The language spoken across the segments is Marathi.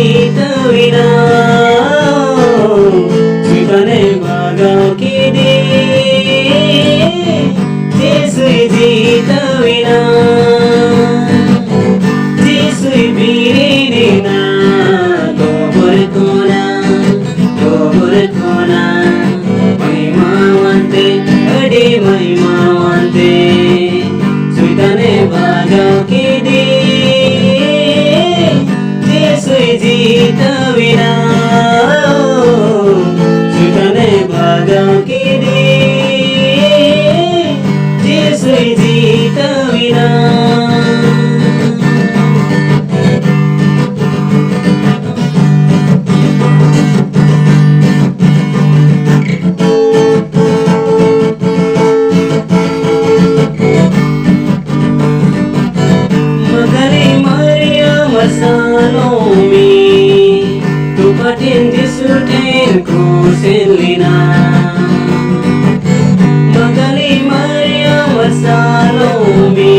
जीतविना सुतने भागा की दी जीसुई जीतविना जीसुई बीरीना गोबर कोना महिमावंते अडी महिमावंते सुतने भागा की दी जीसुई जीतविना सुतने भागा की दी जीसुई जीतविना Salome, tu patin disuten kuselina. Magali Maria Salome,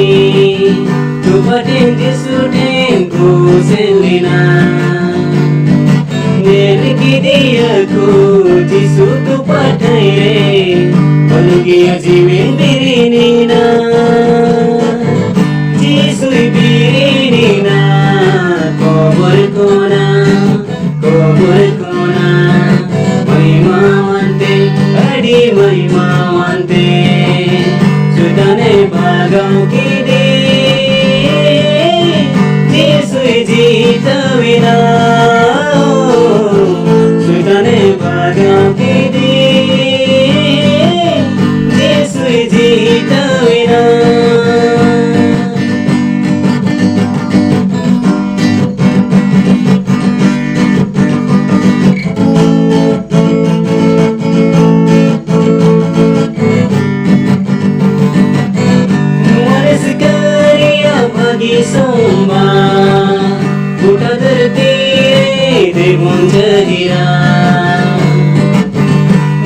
tu patin disuten kuselina. Nelki dia ku jisu tu patai, palgi ajiwen birinina. Jisu birinina. Kubur kona महिमावंते अडी महिमावंते सुतने भागा की दी जीसुई जीतविना सुतने भागा की दी जीसुई जीतविना Somba buta धरती देवों जहिरा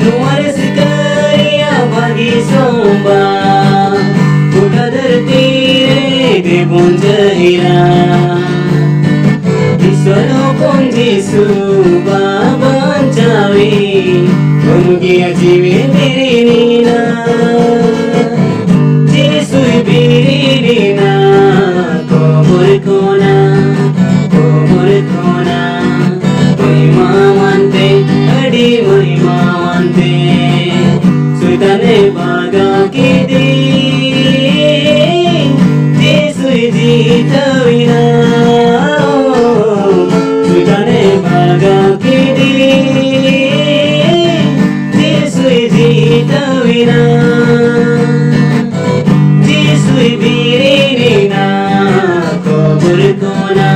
नुआर सिकारिया भागी सोंबा बुta धरती देवों जहिरा ईश्वरों कौन जीसु बाबा चावी उनकी अजीबी तेरी नीना जीसुई बीरीना Kubur kona महिमावंते अडी महिमावंते सुतने भागा की दी जीसुई जीतविना सुतने भागा की दी जीसुई जीतविना जीसुई बीरीना kubur kona